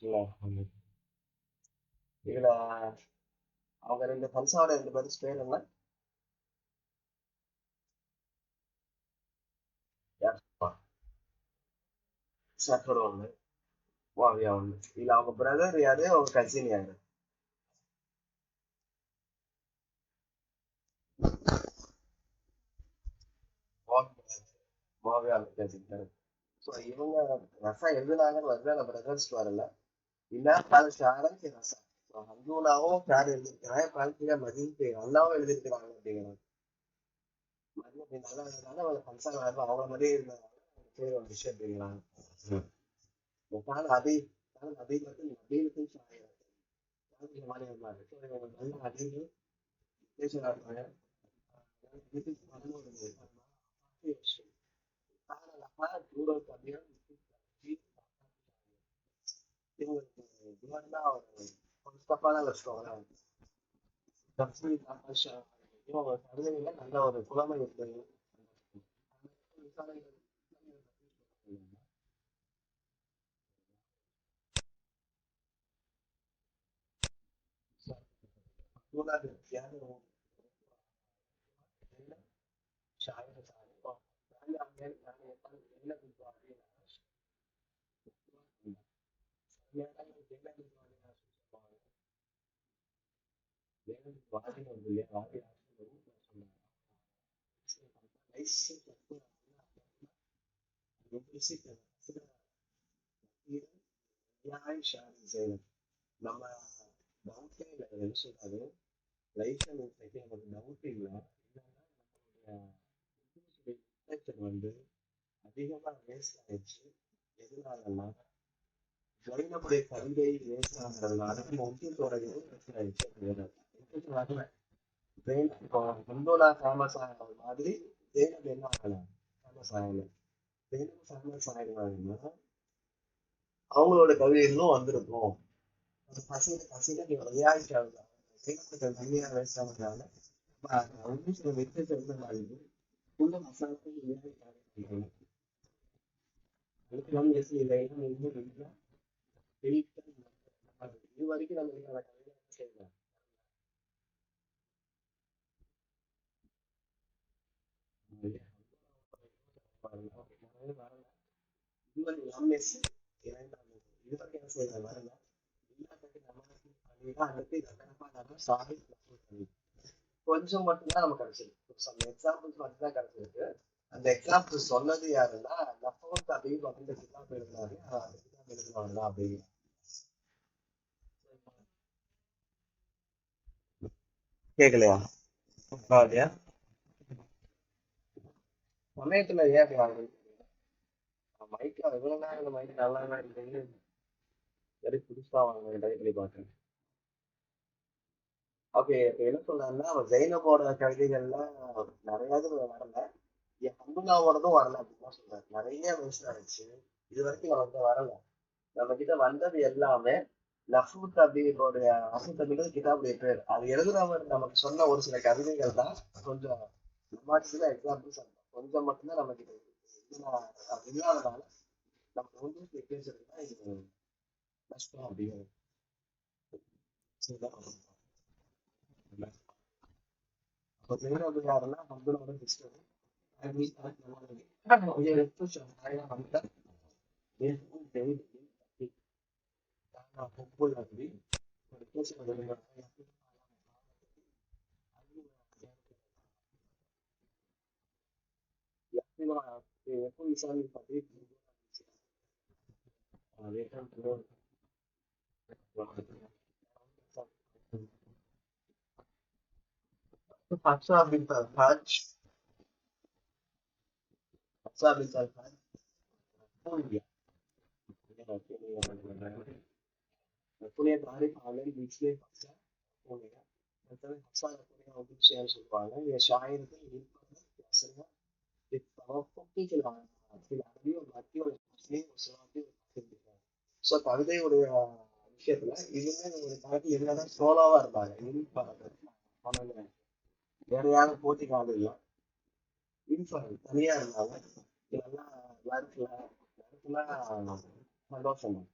இல்ல. இதுல அவங்க ரெண்டு ஹம்சாவோட ரெண்டு பேரும் பேர் என்ன? யார் சொல்லுவா? சஃபர் ஒண்ணு, முஆவியா ஒண்ணு. இதுல அவங்க பிரதர் யாரு, அவங்க கசின் யாரு? முஆவியா கசின். ஸோ இவங்க ரசா எழுதுனாங்கன்னு வருது, அந்த பிரதர்ஸ் வரல. இல்ல அது ஷாரன் ரசா. ஹம்துல்லாவும் ஷார் எழுதியிருக்கிறாங்க, பிரான்சியா மதியம் அல்லாவும் எழுதியிருக்கிறாங்க அப்படிங்கிறாங்க. மதியம் அப்படி நல்லா எழுதுனால அவங்க ஹம்சா அவங்க மாதிரியே இருந்தாங்க, பேர் ஒரு விஷயம் அப்படிங்கிறாங்க. وكان عدي كان عدي مثل مدينة شاعرة كان زمان المال كان عدي ليش الأربعة مثل مدينة في الشيء كان لها دور كبير في دورنا مصطفى الأسطورة تفسير الأشياء يوم تعلمنا أن هو الكلام يبدأ ولا بالكيان شاعر شاعر يعني يقال إن بالبعضين يعني جميع البعضين والبعضين ليس يمسك عايشة زي لما டவுட்டே இல்லை என்ன சொல்றாரு, லைஃப்ல நமக்கு டவுட் இல்லை, வந்து அதிகமா வேஸ்ட் ஆயிடுச்சு. எதனாலன்னா ஜைனபுடைய கவிதை வேஸ்ட் ஆகுறதுனால முக்கியத்தோட பிரச்சனை ஆயிடுச்சு. இப்போ ஹிந்துலா ஃபேமஸ் ஆகிற மாதிரி ஜெயினப் என்ன ஆகலாம், ஃபேமஸ் ஆகல. ஜெயினப் ஃபேமஸ் ஆகிடுவாங்கன்னா அவங்களோட கவிதைகளும் வந்திருக்கும். அது பசங்க ரியாலிட்டி ஆகுது. ஜெயினப்புக்கு கம்மியாக வேஸ்ட் ஆகுறதுனால சில மெசேஜ் வந்து மாதிரி உள்ள மசாலாக்கள் ரியாலிட்டி ஆகுது. அதுக்கெல்லாம் இல்லை இது வரைக்கும் நம்ம கவிதை செய்யலாம். கொஞ்சம் மட்டும்தான் நமக்கு கிடைச்சிருக்கு, எக்ஸாம்பிள்ஸ் மட்டும் தான் கிடைச்சிருக்கு. அந்த எக்ஸாம்பிள் சொன்னது யாருன்னா லஃபோர்ட் அப்படின்னு அந்த கிதாப் எழுதினாரு, அந்த கிதாப் எழுதினாங்க அப்படின்னு. கேட்கலையா? இல்லையா சமயத்துல ஏன் அப்படி வாங்க மைக்ல எவ்வளவு நேரம் இந்த மைக் நல்லா தான் இருக்கு, சரி புதுசா வாங்க ட்ரை பண்ணி பார்த்தேன். ஓகே, என்ன சொல்றாருன்னா அவன் ஜெயினபோட கவிதைகள்லாம் நிறைய இது வரல, என் அம்புல்லாவோடதும் வரல அப்படின்னு சொல்றாரு. நிறைய வேஸ்ட் ஆயிடுச்சு, இது வரைக்கும் நமக்கு வரல. நம்ம கிட்ட வந்தது எல்லாமே லஃபூத் அப்படின்னுடைய அசூத் அப்படின்றது கிதாபுடைய பேர். அது எழுதுறவர் நமக்கு சொன்ன ஒரு சில கவிதைகள் தான் கொஞ்சம் சில எக்ஸாம்பிள்ஸ் கொஞ்சம் மட்டும்தான் நம்ம கிட்ட இருக்கு. அது இல்லாதனால நம்ம வந்து பேசுறதுதான் இது கஷ்டம் அப்படின்னு. அப்ப ஜெயினப் யாருன்னா அப்துல்லோட சிஸ்டர். حب الأبي والكسر يكون لسان الفقير حفصة بنت الحاج. حفصة بنت الحاج كونيا كونيا تعرف على مثل حفصة كونيا مثلا حفصة كونيا أو بنت سلطانة هي شاعرة يعصرها بالتوافق في العربي والمكي والمسلم والصراطي والتربية. ஸோ கவிதையுடைய விஷயத்துல இதுவுமே ஒரு பாட்டு என்னதான் சோலோவா இருப்பாங்க, இன்ஃபார்ம் வேற யாரும் போட்டிக்கு ஆள் இல்லை, இன்ஃபார்ம் தனியா இருந்தாங்க. இதெல்லாம் லைஃப்ல சந்தோஷம் தான்.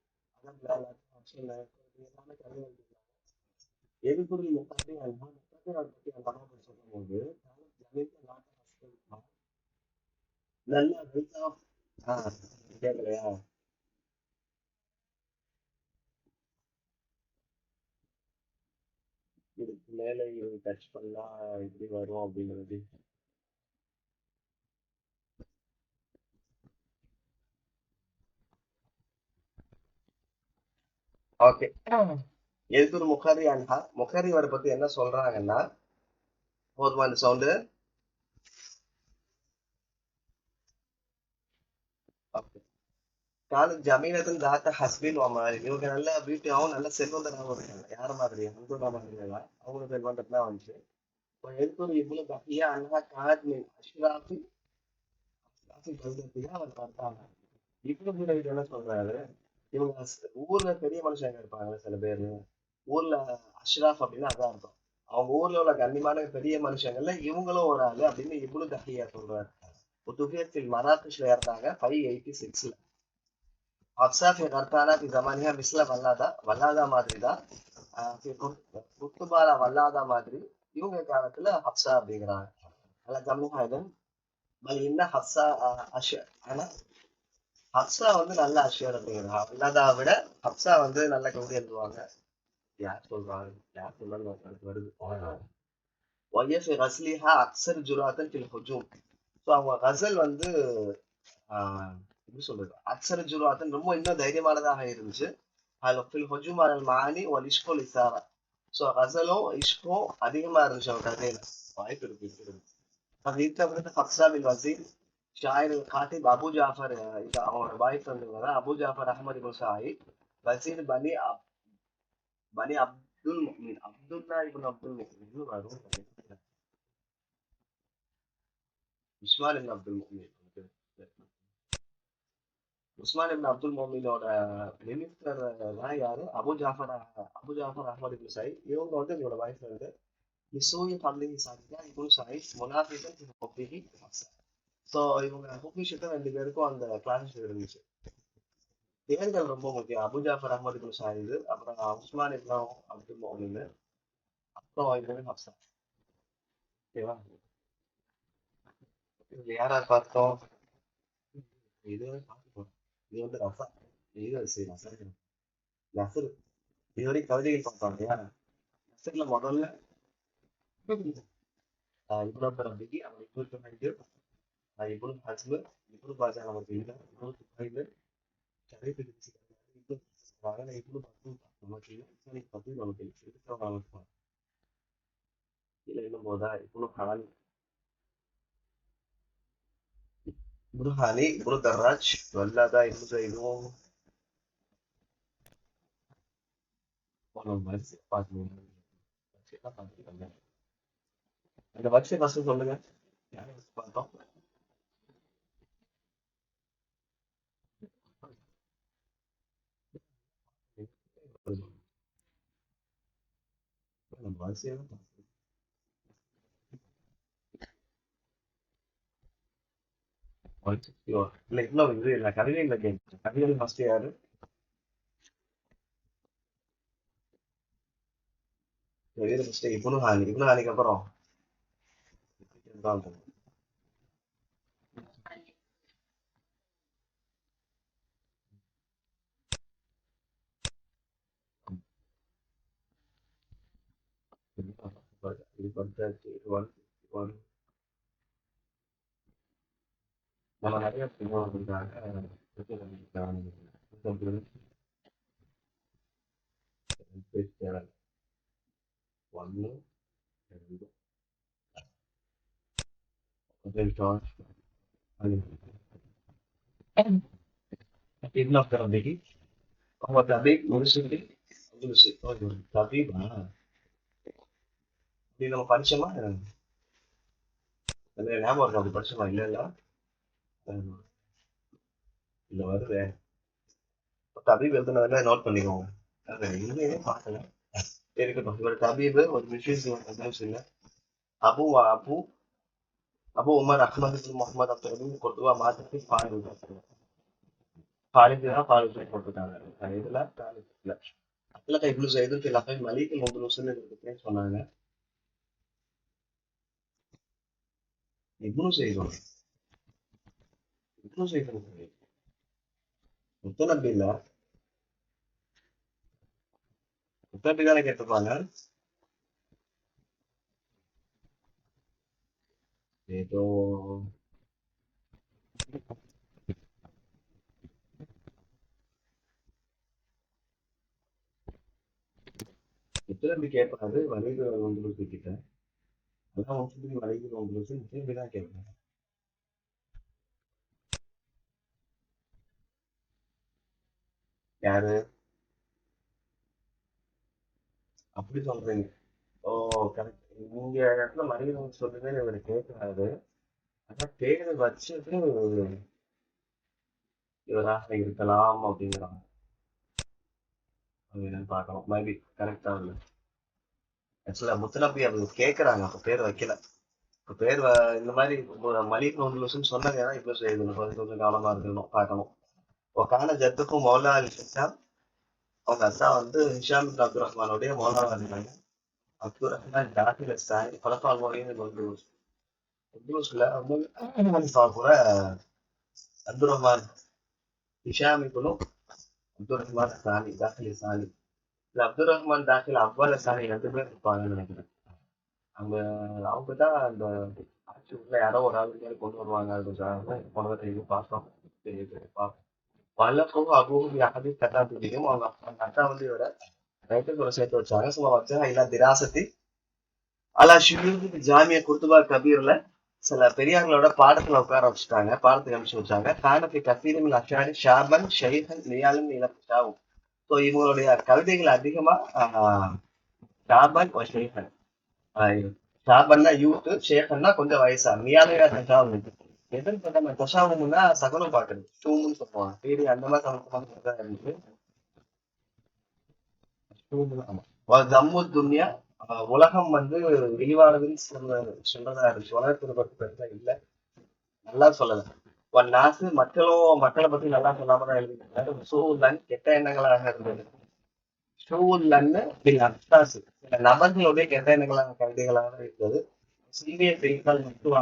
எல்லாமே கல்வி எதுக்குரிய முத்தாட்டி அல்ஹா முத்தாட்டி அதை பத்தி அந்த அம்மா சொல்லும்போது ஜமீல் நாட்டு நல்ல வெல்த் ஆஃப் கேட்கலையா இதுக்கு மேல இது டச் பண்ணா இப்படி வரும் அப்படிங்கிறது. ஓகே, எதுக்கு ஒரு முகரி அன்ஹா முகரி வரை பத்தி என்ன சொல்றாங்கன்னா, போதுமா இந்த சவுண்டு? ஓகே, காலு ஜமீனத்தின் தாத்த ஹஸ்பின் மாதிரி இவங்க நல்ல பியூட்டியாவும் நல்ல செல்வந்தராகவும் இருக்காங்க. யார மாதிரி அந்தோட மாதிரி எல்லாம் அவங்களுக்கு செல்வந்தம் தான் வந்துச்சு. எதுக்கு இவ்வளவு பக்கியா அன்ஹா காத் மின் அஷ்ராஃபி அஷ்ராஃபி பல்தத்தியா அவர் பார்த்தாங்க. இவ்வளவு கூட இது என்ன சொல்றாரு, இவங்க ஊர்ல பெரிய மனுஷங்க இருப்பாங்க சில பேரு, ஊர்ல அஷ்ராஃப் அப்படின்னு அதான் இருக்கும். அவங்க ஊர்ல உள்ள கண்ணியமான பெரிய மனுஷங்கள்ல இவங்களும் ஒரு ஆளு அப்படின்னு இவ்வளவு தஹியா சொல்றாரு. புத்துகியத்தில் மராத்திஷ்ல இறந்தாங்க 586ல. ஹப்சா ஃபி கர்தானா ஃபி ஜமானியா மிஸ்ல வல்லாதா வல்லாதா மாதிரி தான். குத்துபாலா வல்லாதா மாதிரி இவங்க காலத்துல ஹப்சா அப்படிங்கிறாங்க. அல்ல ஜம்முஹாதன் பல் இன்ன ஹப்சா அஷ ஆனா ஹப்சா வந்து நல்ல அஷியர் அப்படிங்கிறாங்க. வல்லாதா விட ஹப்சா வந்து நல்ல கவிதை எழுதுவாங்க. யார் சொல்றாங்க, யார் சொன்னாலும் எனக்கு வருது. وهي في غزلها أكثر جرأة في الهجوم. ஸோ அவங்க கசல் வந்து எப்படி சொல்றது, அக்சர ஜுருவாத்தன் ரொம்ப இன்னும் தைரியமானதாக இருந்துச்சு. அதுல ஃபில் ஹுஜூம் அலல் மானி ஒல் இஷ்கோ இசாரா. ஸோ கசலும் இஷ்கும் அதிகமா இருந்துச்சு அவங்க கதையில. வாய்ப்பு இருக்கு. அது இருக்கிறது ஹப்சா பின் வசீர் ஷாயிர் காட்டிப் அபு ஜாஃபர். இது அவங்களோட வாய்ப்பு வந்து அபு ஜாஃபர் அஹமது இப்னு ஷாயிர் வசீர் பனி அப்துல் முக்மின். அப்துல்லா இப்னு அப்துல் முக்மின் வரும். உஸ்மான் இப்னு அப்துல் முக்மின். உஸ்மான் இப்னு அப்துல் மோமினோட மினிஸ்டர் தான் யாரு, அபு ஜாஃபர் அஹமது இப்னு சயீத். இவங்க வந்து இவங்களோட வாய்ஸ் வந்து மிசூயி பள்ளிகி சாதிக்கா இப்னு சயீத் முனாஃபிகன் ஃபி ஹுப்பிஹி ஹப்ஸா. ஸோ இவங்க ஹுப்பி ஷிட்ட 2 பேருக்கும் அந்த கிளாஸ் இருந்துச்சு. பேர்கள் ரொம்ப முக்கியம். அபு ஜாஃபர் அஹமது இப்னு சயீத், அப்புறம் உஸ்மான் இப்னு அப்துல் மோமின், அப்புறம் இவங்க ஹப்ஸா. ஓகேவா? இதுல யார் யார் பார்த்தோம்? இது பார்த்துப்போம். இது வந்து ரஃபா, இது சரி நசர். இதுவரை கவிதைகள் பார்த்தோம் இல்லையா? நசர்ல முதல்ல இப்னு ரபிகி, அவன் இப்னு துஹைர், இப்னு ஹஸ்ம், இப்னு பாஜா நமக்கு இல்லை, இப்னு துஹைர், ஷரீஃப் இப்னு இப்னு மகன் இப்னு பத்தூன் நமக்கு இல்லை, இஸ்மானிக் பத்தூன் நமக்கு இல்லை. இருக்கிறவங்க நமக்கு இல்லை. இன்னும் போதா இப்னு ஹானி, இப்னு ஹானி, இப்னு தர்ராஜ், வல்லாதா இப்னு இதுவும் வரிசை பார்க்கணும். வரிசையெல்லாம் பார்த்துருக்காங்க. அந்த வரிசை ஃபர்ஸ்ட் சொல்லுங்க. யாரை first பார்த்தோம்? நம்ம வரிசையை தான் பார்த்தோம். இல்ல இன்னும் இது இல்ல, கவிதையில கேட்கு. கவிதை ஃபர்ஸ்ட் யாரு? கவிதை ஃபர்ஸ்ட் இப்னு ஹானி. இப்னு ஹானிக்கு அப்புறம் தான் இது பத்தாச்சு. ஒன் ஒன் நம்ம நிறைய பண்ணுவாங்க. ஒன்னு ரெண்டு ابن عبد الربيع. هو طبيب مرشد أندلسي. طبيب دي நம்ம படிச்சோமா ஞாபகம் இருக்கும், அப்படி படிச்சோமா? இல்ல இல்ல இல்ல வருது. தபீப் எழுதுனதுல நோட் பண்ணிக்கோங்க. அது எங்கேயுமே பார்க்கல. இருக்கட்டும். இவர் தபீப் ஒரு மிஷின் இல்ல. அபு அபு அபு உமர் அஹ்மது பின் முகமது அப்துல் கொர்துவா மாதிரி பாருங்க. خالد தான் خالد போட்டிருக்காங்க இதுல خالد இல்ல அத்லக இப்னு ஸைது في لقب مليك الأندلسன்னு இருக்குன்னு சொன்னாங்க. இப்னு ஸைது இப்னு ஸைது முத்தநபி இல்ல, முத்தநபி தானே கேட்டிருப்பாங்க. ஏதோ முத்தநபி கேட்பாரு வலிது உங்களுக்கு கிட்ட, அதான் முஸ்லிம் வலிது உங்களுக்கு முத்தநபி தான் கேட்பாங்க. யாரு அப்படி சொல்றீங்க? ஓ, கரெக்ட். நீங்க இடத்துல மனிதன் சொல்லுங்க இவர் கேட்கிறாரு. அதான் பேரு வச்சது இவராக இருக்கலாம் அப்படிங்கிறாங்க. அது என்னன்னு பார்க்கணும். மேபி கரெக்டா இல்லை. ஆக்சுவலா முத்தநபி அது கேட்கறாங்க, அப்ப பேர் வைக்கல. இப்ப பேர் இந்த மாதிரி மலிக் நோண்டுலூஸ்ன்னு சொன்னாங்க. ஏன்னா இப்ப செய்யணும் கொஞ்சம் கொஞ்சம் காலமா இருக்கணும் பார்க்கணும். கான ஜத்துக்கும் மௌலா அலி ஹிஷாம், அவங்க அத்தா வந்து ஹிஷாம் இப்னு அப்துல் ரஹ்மானுடைய மௌலாவா இருந்தாங்க. அப்துல் ரஹ்மான் ஜாஃபில் சாய் பலப்பால் மொழின்னு நோண்டுலூஸ் நோண்டுலூஸ்ல கூட அப்துல் ரஹ்மான் ஹிஷாம் இப்னு அப்துல் ரஹ்மான் சானி தாக்கில் சானி, இல்ல அப்துல் ரஹ்மான் தாக்கில் அவ்வால சானி 2 பேர் இருப்பாங்கன்னு நினைக்கிறேன். அவங்க அவங்க தான் அந்த ஆட்சி உள்ள யாரோ ஒரு ஆள் மாதிரி கொண்டு வருவாங்க. அது போன தடவை இது பார்த்தோம். சரி, பல்லக்கும் அபூஹு யஹதி கதாபியும் அவங்க அவங்க அக்கா வந்து இவரை ரைட்டுக்குள்ள சேர்த்து வச்சாங்க. சும்மா வச்சாங்க இல்ல திராசத்தி அலா ஷுயூஹி ஜாமியா குர்துபா கபீர்ல சில பெரியார்களோட பாடத்துல உட்கார வச்சுட்டாங்க, பாடத்துக்கு அனுப்பிச்சு வச்சாங்க. கானபி கசீரின் அஷாரி ஷாபன் ஷெய்ஹன் நியாலும் இலக்ஷாவும். ஸோ இவங்களுடைய கவிதைகள் அதிகமா ஷாபன் ஷெய்ஹன், ஷாபன்னா யூத், ஷேഖன்னா கொஞ்சம் வயசா, நியாலையா தஷாவும். எதன் நம்ம தஷாவும்னா சகலம் பாக்குறது ஷூம்னு சொல்லுவாங்க. சரி, அந்த மாதிரி சமூகமாக இருந்துச்சு. தம்மு துன்யா, உலகம் வந்து இழிவானதுன்னு சொல்றதா இருந்துச்சு. உலகத்தை பத்தி பெருசா இல்ல, நல்லா சொல்லல. ஒன் நாசு மக்களும் மக்களை பத்தி நல்லா சொல்லாம தான் எழுதிருக்காரு. சூழல் கெட்ட எண்ணங்களாக இருந்தது. சூழல்னு அர்த்தாசு சில நபர்களுடைய கெட்ட எண்ணங்களாக கவிதைகளாக இருந்தது. சீரிய பெய்தால் மட்டும்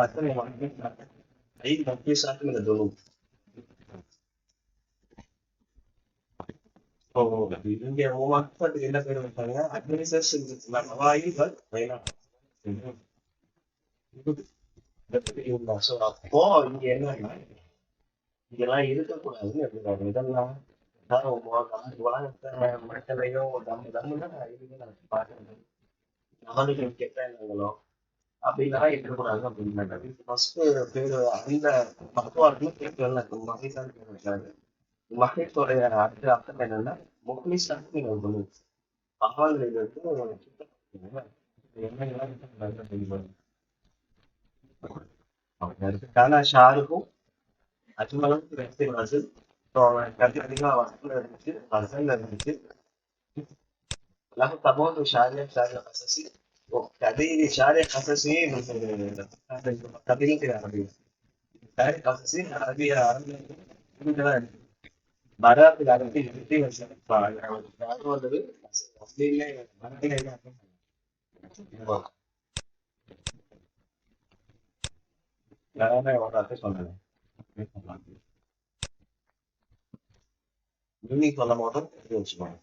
ஐ மக்கிசாட்டு இந்த துணு. ஓ, இங்க மக்களுக்கு என்ன பேர் வைப்பாங்க? அட்மினிஸ்ட்ரேஷன் ஹவாயிகள் வயநாடு. ஸோ அப்போ இங்க என்னன்னா இதெல்லாம் இருக்கக்கூடாதுன்னு எடுத்துக்காங்க. இதெல்லாம் உலகத்தை மக்களையும் தம்முதான் இதுன்னு நான் பார்க்கறது. நபர்கள் கெட்ட எண்ணங்களோ அப்படிலாம் இருக்கக்கூடாது அப்படின்னு ஃபர்ஸ்ட் பேரு அந்த பக்குவாரத்துல பேர் மகிழ்ச்சான பேர் வைக்கிறாங்க. மகிழ்ச்சியோடைய அடுத்த அர்த்தம் என்னன்னா முக்லிஷான்னு நீங்க சொல்லுங்க. பாவங்களில் இருந்து எண்ணங்கள்லாம் அதுக்கான ஷாருக்கும் அஜ்மலும் ரசிகர்கள். ஸோ கருத்து அதிகமாக வசூல் இருந்துச்சு, வசூல் இருந்துச்சு. له تمام شارع شارع قصصي وتعديل شارع قصصي مثل قبيلة العربية. شارع قصصي عربية مرات العربية كثير والذي மீனிங் சொல்ல மாட்டோம் வச்சுக்கோங்க.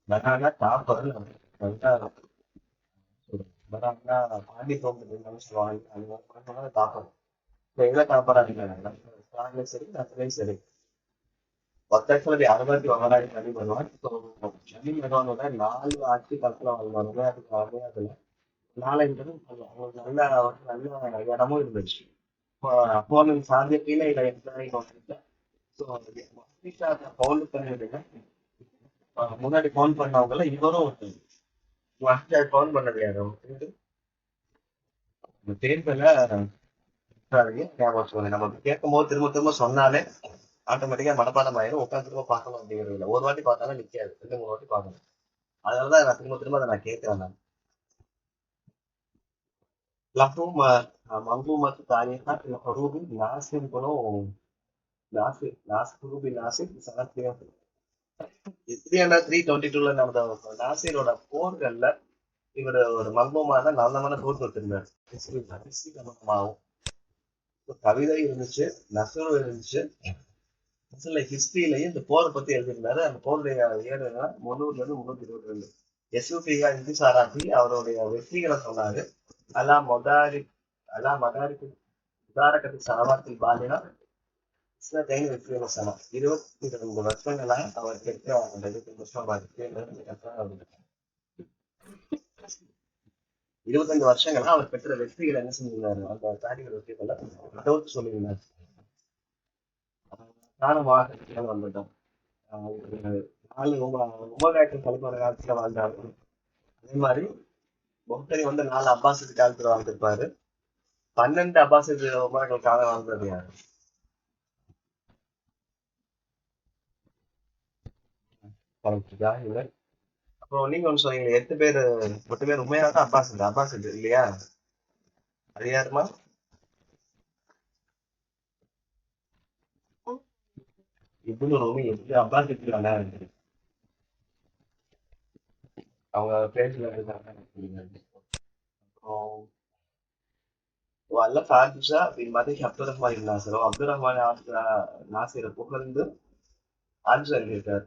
பனானா டாப்பர் பனானா பாண்டி தோம்பு சொல்லுவாங்க. அந்த மாதிரி டாப்பர் எங்க டாப்பரா இருக்காங்க சரி நத்துலையும் சரி. ஒத்தக்களது 61 சனி வருவான். சனி வருவானோட 4 ஆட்சி காலத்துல வாழ்வாங்க. அதுக்கு அதுல நாளைன்றது அவங்களுக்கு நல்ல இடமும் இருந்துச்சு. அப்போ சார்ந்த கீழே பவுன் பண்ணிடுங்க. முன்னாடி பவுன் பண்ணவங்கல இவரும் பவுன் பண்ணது யாரு தேர்தல ஞாபகம் வச்சுக்கோங்க. நம்ம கேட்கும் போது திரும்ப திரும்ப சொன்னாலே ஆட்டோமேட்டிக்கா மனப்பாடம் ஆயிரும். உட்காந்து திரும்ப பார்க்கணும் அப்படிங்கிறது இல்லை. ஒரு வாட்டி பார்த்தாலும் நிக்காது, 2 3 வாட்டி பார்க்கணும். அதனாலதான் நான் திரும்ப திரும்ப அதை நான் கேட்கிறேன். நான் லஹும் மங்ஹூமத்து தாரிஹா ஃபில் ஹுரூபி நாசிர் குணும் நாசிர் ஹுரூபி நாசிர் சனத் 322ல நடந்த நாசிரோட போர்கள்ல இவர் ஒரு மர்மமான நல்லமான தோற்று வச்சிருந்தார். ஹிஸ்டரி சம்பந்தமாகவும் கவிதை இருந்துச்சு, நசரும் இருந்துச்சு. ஹிஸ்டரியிலையும் இந்த போரை பத்தி எழுதியிருந்தாரு. அந்த போருடைய ஏடு 300 ல இருந்து 322. எஸ்யூபியா இந்திசாராத்தி அவருடைய வெற்றிகளை சொன்னாரு. அலா மொதாரி அலா மதாரிக்கு உதாரகத்துக்கு சனவாத்தில் பாலினா டைம் வெற்றிகளை சொன்னார். 22 வருஷங்களா அவர் பெற்ற 25 வருஷங்களா அவர் பெற்ற வெற்றிகளை என்ன செஞ்சிருந்தாரு, அந்த தாரிகள் வெற்றிகளை தொகுத்து சொல்லியிருந்தார். நானும் வந்துட்டோம். நாலு உமகாயத்தின் தலைமுறை காலத்துல வாழ்ந்தாரு. அதே மாதிரி முகத்தரி 4 அப்பாசிட் காலத்துல வாழ்ந்திருப்பாரு. 12 அப்பாசிட் உமர்கள் காலம் வாழ்ந்தது யாரு? அப்புறம் நீங்க ஒண்ணு சொன்னீங்க 8 பேரு 8 பேர் உண்மையாக தான் அப்பாசிட் இல்லையா? அது யாருமா? இப்னு ரூமி 8 அப்பாசிட் அவங்க பேஜ்ல وألف عرجة بمدح عبد الرحمن الناصر. அப்துல் ரஹ்மான் நாசிரை புகழ்ந்து ஆர்ஜா எழுதியிருக்காரு.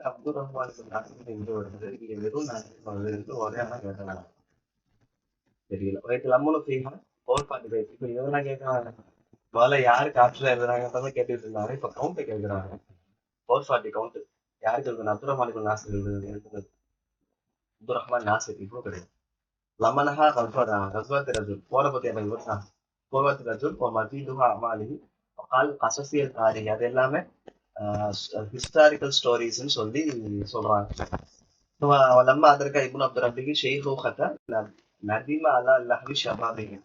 அப்துல் ரஹ்மானுக்கு நாசிர் எங்க வருது? இங்க வெறும் நாசிர் ஒரே ஆனா கேட்டாங்க, தெரியல. வயிற்று நம்மளும் ஃபீமா 445. இப்போ இதெல்லாம் கேட்கறாங்க. முதல்ல யாருக்கு ஆப்ஷன் எழுதுறாங்கன்றத கேட்டுட்டு இருந்தாங்க. இப்ப கவுண்ட் கேட்கிறாங்க. 440 கவுண்ட் யாருக்கு எழுதுனா? அப்துல் ரஹ்மானுக்கு நாசிர் எழுதுனது. அப்துல் ரஹ்மான் நாசிர் இப்போ கிடையாது. லமனஹா கஸ்வத் ரஜுல் போரை பத்தி எனக்கு யோசிச்சாங்க. கோவத் ரஜுல் மஜீதுஹா அமாலிஹி கால் அசோசியல் தாரி அது எல்லாமே ஹிஸ்டாரிக்கல் ஸ்டோரிஸ்ன்னு சொல்லி சொல்றாங்க. லம்மா அதற்கா இப்னு அப்துல் ரப்பிக்கு ஷெய்ஹூஹத நதிம அலா லஹ்வி ஷபாபிஹி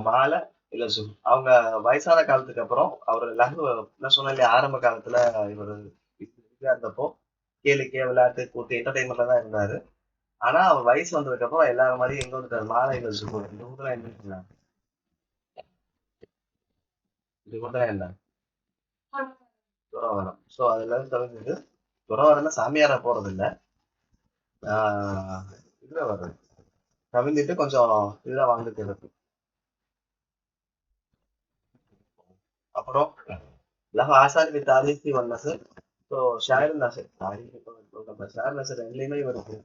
மால இல்ல அவங்க வயசான காலத்துக்கு அப்புறம் அவர் லஹ்வு நான் சொன்னேன் இல்லையா, ஆரம்ப காலத்துல இவர் இருந்தப்போ கேளிக்கை விளையாட்டு கூட்டு என்டர்டைன்மெண்ட்ல தான் இருந்தாரு. ஆனா அவர் வயசு வந்ததுக்கு அப்புறம் எல்லாரும் மாதிரி எங்க வந்துட்டாரு, மாலைகள் சுகம் இந்த ஊர்ல என்ன சொன்னாங்க, இது கூட என்ன துறவரம். சோ அதுல தவிர்த்து துறவரம்னா சாமியாரா போறது இல்ல, இதுல வர்றது தவிர்த்துட்டு கொஞ்சம் இதுதான் வாழ்ந்துட்டு இருக்கு. அப்புறம் லஹ் ஆசாரி வித் தாரிஃபி வல் நஸர். ஸோ ஷாயர் நஸர் ஷாயர் நஸர் ரெண்டுலையுமே இவருக்கு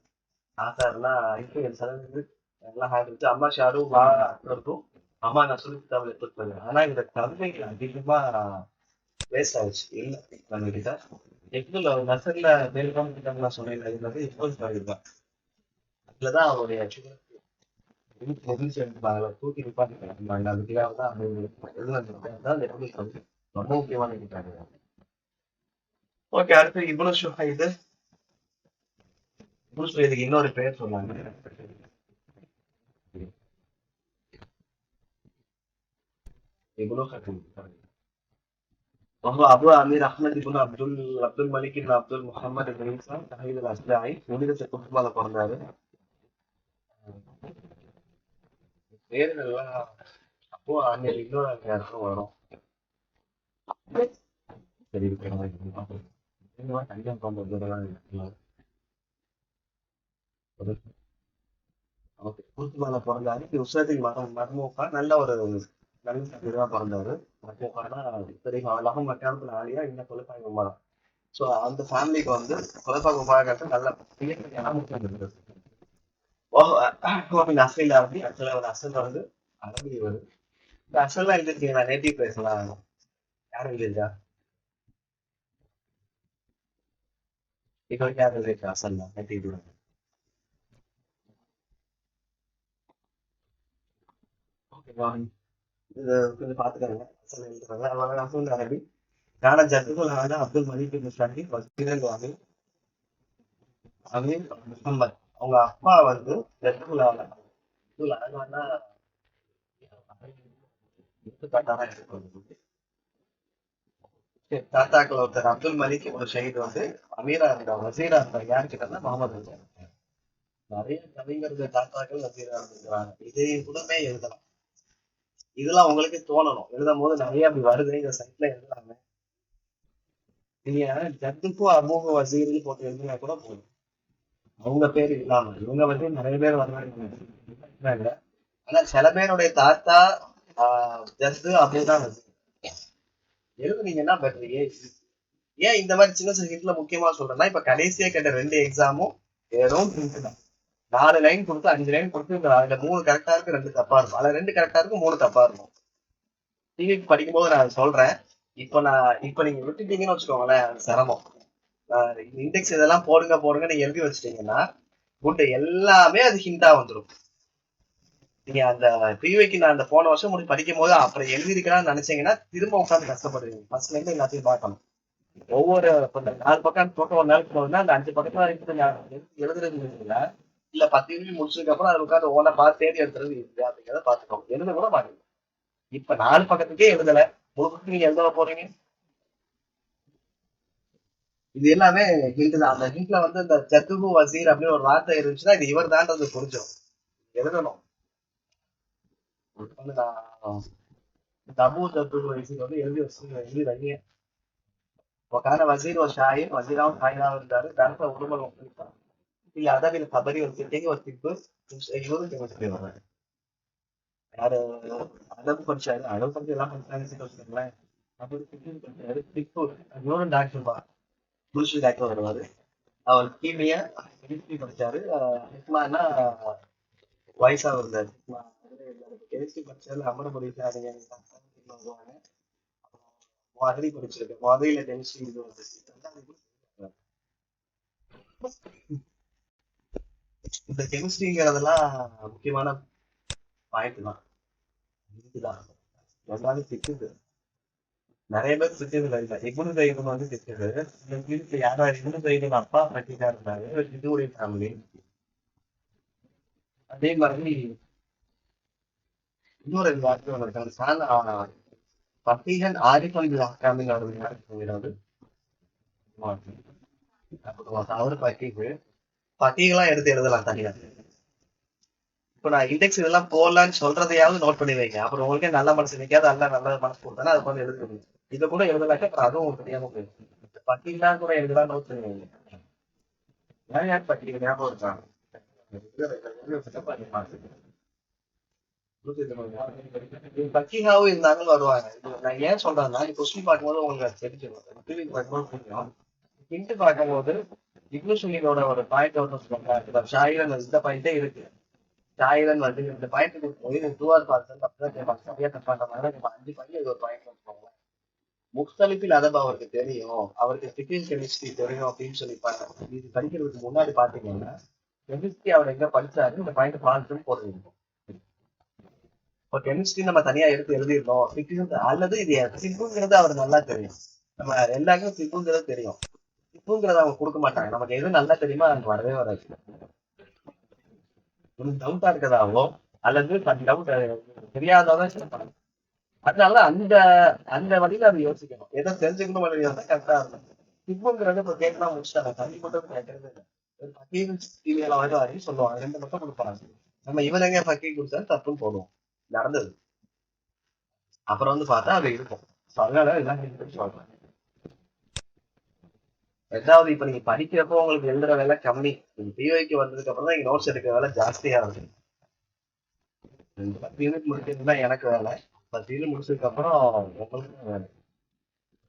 ஆசார்னா இன்ஃபுளுன்ஸ் அளவுக்கு எல்லாம் ஆகிருச்சு. அம்மா ஷாரு வா இருக்கும், அம்மா நசரு கிதாபில் எடுத்துட்டு. ஆனா இந்த கவிதைகள் அதிகமா வேஸ்ட் ஆயிடுச்சு. இல்ல நம்மகிட்ட எக்ஸுல நசர்ல பேருக்காம கிட்டாங்க சொன்னேன், இது வந்து இம்போஸ் பண்ணிருக்கான். அதுலதான் அவருடைய தூக்கி நிப்பாட்டிருக்காங்க. அதுக்காக தான் ரொம்ப முக்கியமான கிட்டாங்க. ஓகே, அடுத்து இப்னு ஷுஹைத். இப்னு ஷுஹைதுக்கு இன்னொரு பேர் சொன்னாங்க. இப்னு ஹக்கீம். وهو أبو أمير أحمد بن عبد الملك بن عبد محمد بن عيسى تحيد الأشجعي. ولد في குஃபால பிறந்தாரு. பேர்கள்லாம் அப்போ அன்னைக்கு இன்னொரு யாருக்கும் வரும். சரி கண்டிப்பா குஃபால பிறந்தாரு. உஸ்ரத்தில் மர்மூக்கா நல்ல ஒரு நல்ல இதுதான் பிறந்தாரு. மர்மூக்கானா லகம் மக்கானத்துல ஆலியா இன்னும் கொலைப்பாய் உமாரா. ஸோ அந்த ஃபேமிலிக்கு வந்து கொலைப்பாய் உமாரா நல்ல இருந்தது. அசல் அரபி. ஆக்சுவலா ஒரு அசல் வந்து அரபி வருது. இந்த அசல்லாம் எழுதிருக்கீங்களா? நேட்டிவ் பிளேஸ்லாம் யாரும் எழுதிருக்கா? இது வரைக்கும் யாரும் எழுதிருக்கா அசல்லாம் நேட்டிவ்? ஓகேவா, இது கொஞ்சம் பாத்துக்கோங்க. அசல் எழுதுறாங்க அவங்க அசல் அரபி. கான ஜத்துல் ஆனா அப்துல் மலிக் பின் ஷாஹி வசீரல் அமீர் அமீர் முஹம்மத். அவங்க அப்பா வந்து ஜத்துல் ஆனா அப்துல் ஆனா எடுத்துக்காட்டாக எடுத்துக்கொள்ளுது. தாத்தாக்கள் ஒருத்தர் அப்துல் மலிக் ஒரு ஷஹீத் வந்து அமீரா இருந்தார், வசீரா இருந்தார். யாரு கிட்டனா முகமது ரசூல். நிறைய கவிஞர்கள் தாத்தாக்கள் வசீரா இருந்திருக்கிறாங்க. இதை கூடமே எழுதலாம். இதெல்லாம் உங்களுக்கு தோணணும். எழுதும் போது நிறைய அப்படி வருது இந்த சைட்ல எழுதலாமே. நீங்க ஜத்துக்கும் அபூக வசீர்னு போட்டு எழுதினா கூட போதும். அவங்க பேர் இல்லாம இவங்க வந்து நிறைய பேர் வர்றாங்க. ஆனா சில பேருடைய தாத்தா ஜத்து அப்படிதான் வசீர் எழுதுனீங்கன்னா பெட்டர். ஏன் இந்த மாதிரி சின்ன சின்ன ஹிட்ல முக்கியமா சொல்றேன்னா, இப்ப கடைசியா கேட்ட 2 எக்ஸாமும் வெறும் ஹிண்ட் தான். 4 லைன் கொடுத்து 5 லைன் கொடுத்து அதுல 3 கரெக்டா இருக்கு, 2 தப்பா இருக்கும். அதுல 2 கரெக்டா இருக்கும், 3 தப்பா இருக்கும். டிவிக்கு படிக்கும்போது நான் சொல்றேன். இப்ப நீங்க விட்டுட்டீங்கன்னு வச்சுக்கோங்களேன், சிரமம். இண்டெக்ஸ் இதெல்லாம் போடுங்க போடுங்க நீங்க எழுதி வச்சிட்டீங்கன்னா உண்டு எல்லாமே அது ஹிண்டா வந்துடும். நீங்க அந்த ப்ரீவைக்கு நான் அந்த போன வருஷம் முடிச்சு படிக்கும் போது அப்புறம் எழுதிருக்கலாம்னு நினைச்சீங்கன்னா திரும்ப உட்காந்து கஷ்டப்படுவீங்க. ஃபர்ஸ்ட்ல இருந்து எல்லாத்தையும் பார்க்கணும். ஒவ்வொரு 4 பக்கம் ஒரு நாளைக்கு போகுதுன்னா அந்த 5 பக்கத்துல எழுதுறது இல்ல, இல்ல 10 யூனிட் முடிச்சதுக்கு அப்புறம் அது உட்காந்து ஒவ்வொன்னா பார்த்து தேடி எடுத்துறது இல்லையா அப்படிங்கிறத பாத்துக்கோங்க. எழுத கூட மாட்டீங்க. இப்ப 4 பக்கத்துக்கே எழுதல, ஒரு பக்கம் நீங்க எழுத போறீங்க. இது எல்லாமே ஹிண்ட் தான். அந்த ஹிண்ட்ல வந்து இந்த ஜத்துபு வசீர் அப்படின்னு ஒரு வார்த்தை இருந்துச்சுன்னா இது இவர் தான்றது புரிஞ்சிடும். எழுதணும். வந்து நான் தபு ஜத்துபு வசீர் வந்து எழுதி வைங்க. وكان وزير وشاعر وزيرا وشاعرا இருந்தாரு. தரப்ப உடுமலும் இல்ல அதவில கபரி ஒரு திட்டிக்கு ஒரு திப்பு இவரும் கெமிஸ்ட்ரி வர்றாரு. யாரு அளவு படிச்சாரு, அளவு படிச்சு எல்லாம் படிச்சாங்கன்னு வச்சுக்கோங்களேன். அப்படி படிச்சாரு திப்பு, இவரும் டாக்டர் தான், புருஷி டாக்டர் வருவாரு. அவர் கீமியா கெமிஸ்ட்ரி படிச்சாரு. ஹிக்மானா வயசா இருந்தாரு. கெமிஸ்ட்ரி படிச்சாரு அமரபுரி வருவாங்க. மாதிரி படிச்சிருக்கேன். மாதிரியில கெமிஸ்ட்ரி இது வந்துச்சு. இந்த கெமிஸ்ட்ரிங்கிறதெல்லாம் முக்கியமான பாயிண்ட் தான். இதுதான் எல்லாரும் திட்டுது. நிறைய பேர் திட்டது இல்லை. இப்னு தையீம் வந்து திட்டுது. இந்த வீட்டுல யாரா இப்னு தையீம் அப்பா பட்டிக்கா இருந்தாரு, இதுவுடைய ஃபேமிலி. அதே மாதிரி இன்னொரு வார்த்தை ஒன்று இருக்காங்க, பத்தீகன் ஆரிஃபன் ஃபேமிலி யாரு அவரு பத்தீகெல்லாம் எடுத்து எழுதலாம் தனியா. இப்ப நான் இண்டெக்ஸ் இதெல்லாம் போடலான்னு சொல்றதையாவது நோட் பண்ணி வைங்க. அப்புறம் உங்களுக்கே நல்ல மனசு நிக்காது, நல்ல மனசு கொடுத்தானா அது கொஞ்சம் எழுதுறது. இதை கூட எழுதலாக்க அப்புறம் அதுவும் தெரியாம போயிடும். பட்டியலாம் கூட எழுதலாம் நோட் பண்ணி வைங்க. ஏன் யார் பட்டியல் ஞாபகம் இருக்காங்க? பக்கிங்காவும் இருந்தாலும் வருவாங்க. நான் ஏன் சொல்றேன்னா கொஸ்டின் பார்க்கும்போது உங்களுக்கு தெரிஞ்சிடும். ஹிண்ட் பார்க்கும்போது இப்னு சுனீனோட ஒரு பாயிண்ட் ஒன்று சொல்லுவாங்க. ஷாயிரன் இந்த பாயிண்டே இருக்கு. ஷாயிரன் வந்து இந்த பாயிண்ட் கொடுக்கும்போது டூஆர் பார்த்து தப்பு கேட்பாங்க. சரியா தப்பான்ற மாதிரி 5 பாயிண்ட் இது ஒரு பாயிண்ட் வச்சுக்கோங்க. முக்தலிப்பில் அதப அவருக்கு தெரியும், அவருக்கு பிசிக்ஸ் கெமிஸ்ட்ரி தெரியும் அப்படின்னு சொல்லிப்பாங்க. இது படிக்கிறதுக்கு முன்னாடி பாத்தீங்கன்னா கெமிஸ்ட்ரி அவர் எங்க படிச்சாரு இந்த பாயிண்ட் ஃபால்ஸ்னு போட்டுருக்கோம். இப்போ கெமிஸ்ட்ரி நம்ம தனியா எடுத்து எழுதிருந்தோம் அல்லது இது சிப்புங்கிறது அவர் நல்லா தெரியும். நம்ம எல்லாருக்கும் சிப்புங்கிறது தெரியும். சிப்புங்கிறத அவங்க கொடுக்க மாட்டாங்க. நமக்கு எது நல்லா தெரியுமோ அது வரவே வராது. டவுட்டா இருக்கதாவோ அல்லது டவுட் தெரியாததான். அதனால அந்த அந்த வழியில அதை யோசிக்கணும். ஏதோ தெரிஞ்சுக்கணும் வழியா தான் கரெக்டா இருக்கும். சிப்புங்கிறது இப்ப கேட்கலாம் முடிச்சாங்க, தண்ணி மட்டும் கேட்கறது இல்லை. வருவாரு சொல்லுவாங்க, 2 மட்டும் கொடுப்பாங்க. நம்ம இவன் எங்க பக்கி கொடுத்தாலும் தப்புன்னு போடுவோம். நடந்தது. அப்புறம் வந்து பார்த்தா அது இருக்கும். அதனால எல்லாம் சொல்றேன். ரெண்டாவது இப்ப நீங்க படிக்கிறப்போ உங்களுக்கு எழுதுற வேலை கம்மி. நீங்க பிஓக்கு வந்ததுக்கு அப்புறம் தான் நோட்ஸ் எடுக்கிற வேலை ஜாஸ்தியா இருக்கு. 10 யூனிட் முடிக்கிறதுதான் எனக்கு வேலை. 10 யூனிட் முடிச்சதுக்கு அப்புறம் உங்களுக்கு வேலை.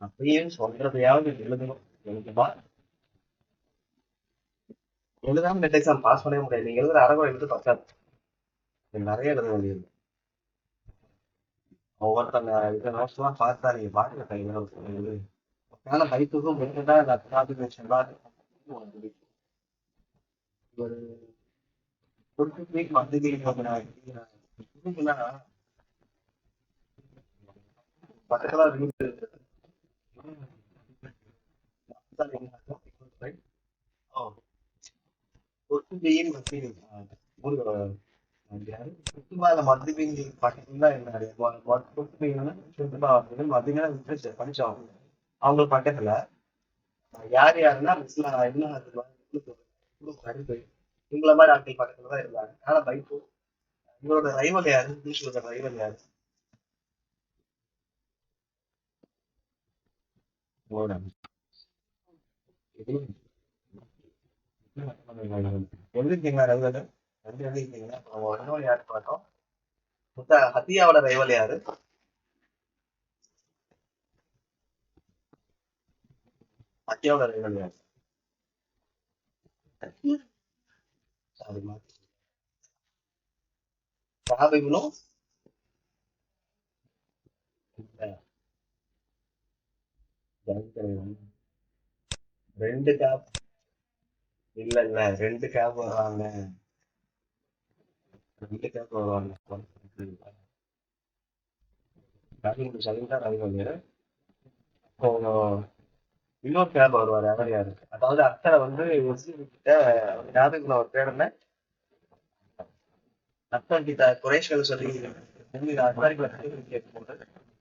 அப்பயும் சொல்றதையாவது எழுதணும். எழுதாம நெட் எக்ஸாம் பாஸ் பண்ணவே முடியாது. நீங்க எழுதுற அரகுறை எழுது பத்தாது. நிறைய எழுத வேண்டியது. ஒவ்வொருத்தங்க இந்த நோட்ஸ் எல்லாம் பார்த்தா நீங்க பாருங்க. ஆனா பைக்குக்கும் ஒரு பக்கத்துல படிச்சோம். அவங்களுக்கு பக்கத்துல யார் யாருன்னா இவங்கள மாதிரி ஆட்கள் பக்கத்துலதான் இருந்தாங்க. ஆனா பைக்கு இவரோட ரைவல் யாரு, ரைவல் யாரு ஓட எழுதிருக்கீங்களா ரெகுலர் ரெண்டு எழுதிருக்கீங்களா? இன்னொரு யாரு பார்த்தோம்? ஹத்தியாவோட ரைவல் யாரு? ஹத்தியாவோட ரைவல் யாரு? சாரி காபிபுலும் ரெண்டு கேப் இல்ல இல்ல ரெண்டு கேப் வருவாங்க. ரெண்டு கேப் வருவாங்க. காபிபுல் சலீம் தான் ரைவல். இப்போ இன்னொரு கேப் வருவாரு. அவர் யாரு? அதாவது அத்தரை வந்து கிட்ட காபிபுல் ஒரு பேர் என்ன? அத்தர் கிட்ட குறைஷ்கள் சொல்லி அத்தாரிக்குள்ள கேட்கும்போது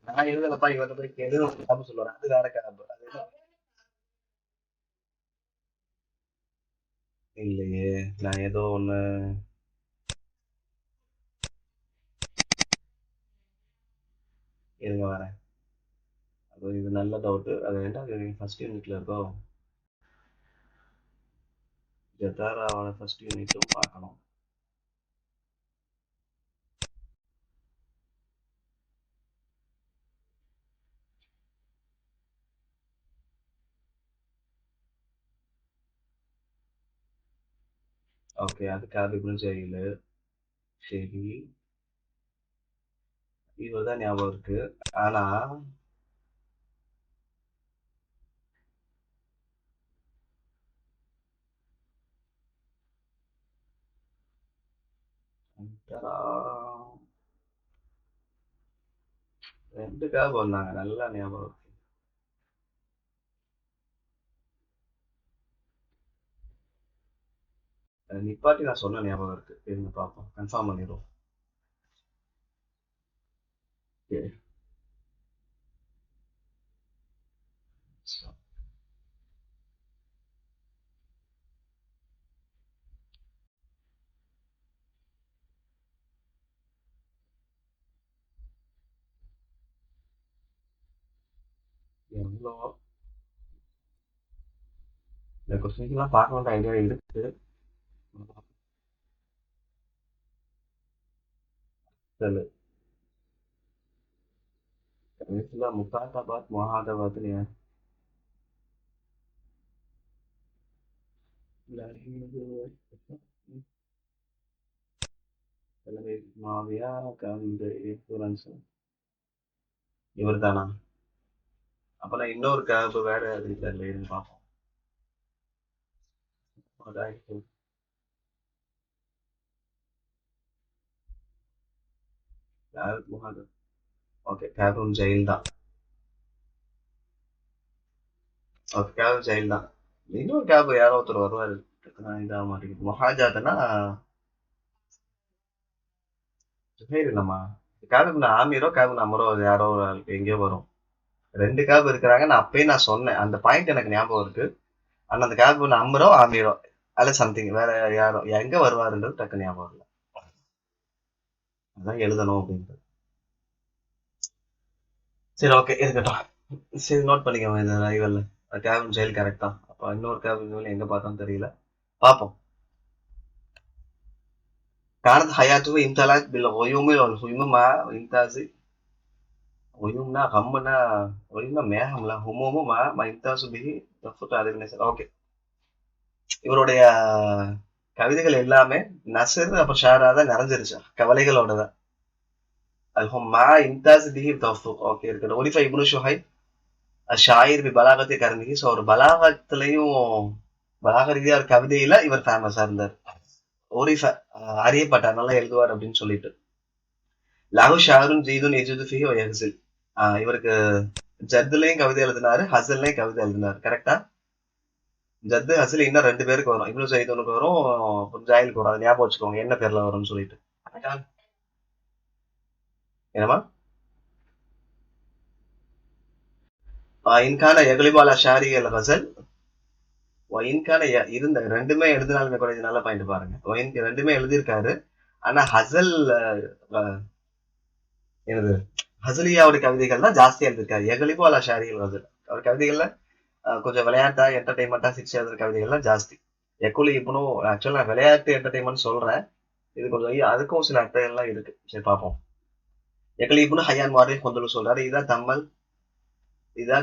நான் எழுதலப்பா இவரை போய் கேளு கேப் சொல்லுவாரு. அது வேற கேப். அது இல்லையே, நான் ஏதோ ஒண்ணு இருங்க வரேன். அது இது நல்ல டவுட். அது ரெண்டாவது ஃபர்ஸ்ட் யூனிட்ல இருக்கோ? ஜதாராவோட ஃபர்ஸ்ட் யூனிட்டும் பார்க்கணும். ஓகே, அது காபிபுலும் சரியில்லை. சரி, இவர்தான் ஞாபகம் இருக்கு. ஆனா அந்தரா ரெண்டு கேப் வந்தாங்க, நல்லா ஞாபகம் இருக்கு. நிப்பாட்டி நான் சொன்ன ஞாபகம் இருக்கு. இருந்து பார்ப்போம், கன்ஃபார்ம் பண்ணிடுவோம். சரி. எவ்வளோ இந்த கொஸ்டின்ஸ்லாம் பார்க்கணுன்ற ஐடியா இருக்கு. சரி, கடைசியில் முகாதாபாத் மொஹாதாபாத்னு மாவியா இந்த இன்சூரன்ஸ் இவர் தானா? அப்ப நான் இன்னொரு கேப் வேற தெரியல, இருந்து பார்ப்போம். ஓகே, கேபும் ஜெயில் தான். ஓகே, கேபும் ஜெயில் தான். இன்னொரு கேப் யாரோ ஒருத்தர் வருவாரு. இதாக மாட்டேங்குது. மொஹாஜாத்னா ஜுஹைர் இல்லம்மா. கேபுக்கு ஆமீரோ கேபுக்கு அமரோ யாரோ ஒரு ஆள் எங்கேயோ வரும். ரெண்டு கேப் இருக்கிறாங்க. நான் சொன்னேன் அந்த பாயிண்ட் எனக்கு ஞாபகம் இருக்கு. ஆனா அந்த கேப் அமரோ ஆமீரோ அல்ல சம்திங் வேற யாரோ எங்க வருவாருன்றது டக்கு ஞாபகம் இல்லை. அதான் எழுதணும் அப்படின்றது. சரி, ஓகே இருக்கட்டும். சரி, நோட் பண்ணிக்கோங்க இந்த ரைவல்ல. கேபின் ஜெயில் கரெக்ட் தான். அப்ப இன்னொரு கேபின் எங்க பார்த்தாலும் தெரியல. பார்ப்போம். كانت حياته امتلأت بالغيوم والهموم مع إمتاز غيومنا غمنا غيومنا மேகம் لا هموم ما يمتاز به تفوت على الناس. ஓகே, இவருடைய கவிதைகள் எல்லாமே நசர் அப்புறம் ஷாரா தான் நிறைஞ்சிருச்சு, கவலைகளோட தான். அது மா இம்தாஸ் பிஹி தஃபுக். ஓகே இருக்கட்டும். ஒலிஃபா இப்னு ஷுஹைப் ஷாயிர் பி பலாகத்தை கரந்தி. ஸோ ஒரு பலாகத்திலையும் பலாக ரீதியா ஒரு கவிதையில இவர் ஃபேமஸா இருந்தார். ஒரிஃபா அறியப்பட்டார், நல்லா எழுதுவார் அப்படின்னு சொல்லிட்டு. லாகு ஷாருன் ஜீதுன் எஜுது ஃபிஹி யஹ்சில். இவருக்கு ஜத்துலயும் கவிதை எழுதினாரு, ஹசல்லையும் கவிதை எழுதினாரு. கரெக்டா? ஜத்து ஹசில் இன்னும் ரெண்டு பேருக்கு வரும். இப்னு சைதுனுக்கு வரும், ஜாயிலுக்கு வரும். அதை ஞாபகம் வச்சுக்கோங்க என்ன பேர்ல வரும்னு சொல்லிட்டு. என்னமா இன்கான எகலிபாலா ஷாரி அல் ஹசல் ஒயின்கான இருந்த ரெண்டுமே எழுதினாலுமே கூட இது நல்ல பாயிண்ட் பாருங்க. ஒயின்க்கு ரெண்டுமே எழுதியிருக்காரு. ஆனா ஹசல் எனது ஹசலியாவுடைய கவிதைகள் தான் ஜாஸ்தியா எழுதியிருக்காரு. எகலிபாலா ஷாரி அல் ஹசல் அவர் கவிதைகள்ல கொஞ்சம் விளையாட்டா என்டர்டைன்மெண்டா சிரிச்சு எழுதுற கவிதைகள்லாம் ஜாஸ்தி. எக்குலி இப்பனு ஆக்சுவலா நான் விளையாட்டு என்டர்டைன்மெண்ட் சொல்றேன். இது கொஞ்சம் அதுக்கும் சில அர்த்தங்கள்லாம் இருக்கு. சரி பார்ப்போம். எக்குலி இப்பனு ஹையான் மாரி கொண்டு சொல்றாரு. இதான்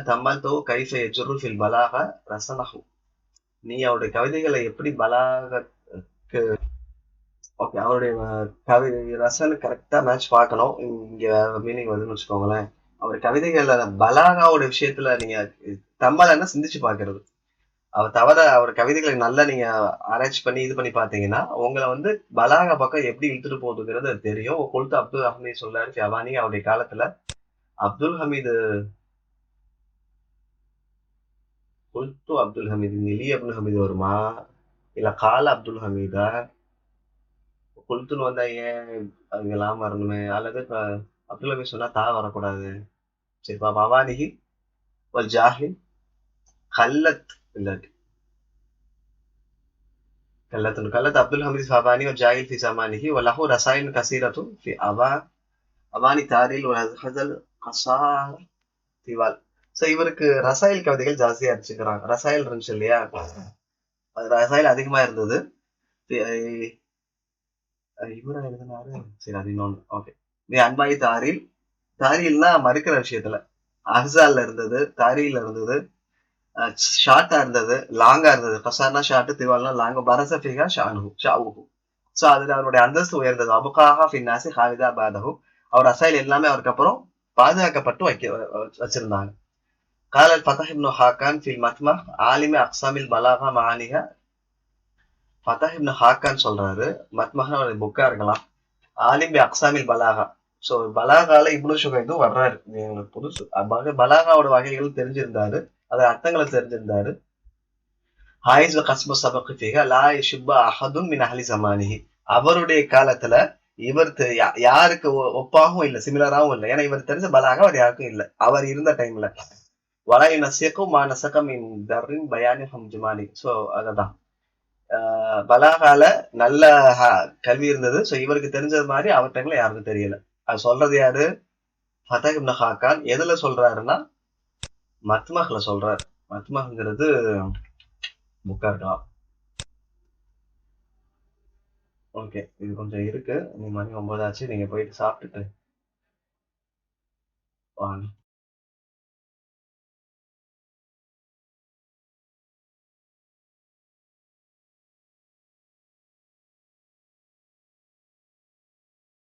தம்மல் தோ கைஃப எஜுரு ஃபில் பலாக ரசனஹு. நீ அவருடைய கவிதைகளை எப்படி பலாகக்கு ஓகே அவருடைய கவிதை ரசனை கரெக்டா மேட்ச் பார்க்கணும். இங்க மீனிங் வருதுன்னு வச்சுக்கோங்களேன். அவர் கவிதைகள்ல பலாகாவோட விஷயத்துல நீங்க தம்மலன்னா சிந்திச்சு பாக்குறது. அவர் தவிர அவர் கவிதைகளை நல்லா நீங்க ஆராய்ச்சி பண்ணி இது பண்ணி பாத்தீங்கன்னா உங்களை வந்து பலாகா பக்கம் எப்படி இழுத்துட்டு போகுதுங்கிறது தெரியும். கொழுத்து அப்துல் ஹமீது சொல்லாரு ஃபவானி அவருடைய காலத்துல அப்துல் ஹமீது கொழுத்து அப்துல் ஹமீது நிலி அப்துல் ஹமீது வருமா இல்ல கால அப்துல் ஹமீதா கொழுத்துன்னு வந்தா ஏன் அங்கெல்லாம் வரணுமே அல்லது அப்துல் ஹமீது சொன்னா தா வரக்கூடாது. சரிப்பா பவானிகி ஒரு ஜாஹில் கல்லத் இல்லாட்டி كلت عبد الحميد الفاباني والجاهل في زمانه وله رسائل كثيرة في أواني تاريل والهزل قصار திவால். ஸோ இவருக்கு ரசாயல் கவிதைகள் ஜாஸ்தியா அடிச்சுக்கிறாங்க. ரசாயல் இருந்துச்சு இல்லையா, அது ரசாயல் அதிகமா இருந்தது. இவரா எழுதினாரு. சரி அது இன்னொன்று. ஓகே அன்பாய் தாரில். தாரில்னா மறுக்கிற விஷயத்துல அஹ்சால்ல இருந்தது, தாரியில இருந்தது, ஷார்ட்டா இருந்தது, லாங்கா இருந்தது. கசார்னா ஷார்ட், திவால்னா லாங். பரசபிகா ஷாவுஹு. சோ அதுல அவருடைய அந்தஸ்து உயர்ந்தது. அபுகாஹா ஃபின்னாசி ஹாலிதா பாதஹு. அவர் ரசாயல் எல்லாமே அவருக்கு அப்புறம் பாதுகாக்கப்பட்டு வச்சிருந்தாங்க. قال الفتح بن حاكان في المطمح عالم اقسام البلاغه معانيها. ஃபதஹ் இப்னு ஹாக்கான் சொல்றாரு, மத்மஹ்னு ஒரு புக்கா இருக்கலாம். ஆலிம் பி அக்ஸாமில் பலாகா. ஸோ பலாகால இப்னு ஷுகைதும் வர்றாரு. புதுசு பலாகாவோட வகைகள் தெரிஞ்சிருந்தாரு, அது அர்த்தங்களை தெரிஞ்சிருந்தாரு. ஹாயிஸ் கஸ்பு சபக்கு ஃபீஹா லா யுஷிப்பா அஹதுன் மின் அஹ்லி ஸமானிஹி. அவருடைய காலத்துல இவர் யாருக்கு ஒப்பாகவும் இல்லை, சிமிலராகவும் இல்லை. ஏன்னா இவர் தெரிஞ்ச பலாகா அவர் யாருக்கும் இல்லை அவர் இருந்த டைம்ல. வலாய் நசியக்கும் மா நசகம் இன் தர்ரின் பயானி ஹம்ஜுமானி. ஸோ அதுதான் பலாகால நல்ல கல்வி இருந்தது. ஸோ இவருக்கு தெரிஞ்சது மாதிரி அவர் டைம்ல யாருக்கும் தெரியல. அது சொல்றது யாரு? ஃபதஹ் இப்னு ஹாக்கான். எதுல சொல்றாருன்னா மத்மஹ்ல சொல்றாரு. மத்மஹ்ங்கிறது புக்கா இருக்கலாம். ஓகே இது கொஞ்சம் இருக்கு. நீ மணி 9 ஆச்சு, நீங்க போயிட்டு சாப்பிட்டுட்டு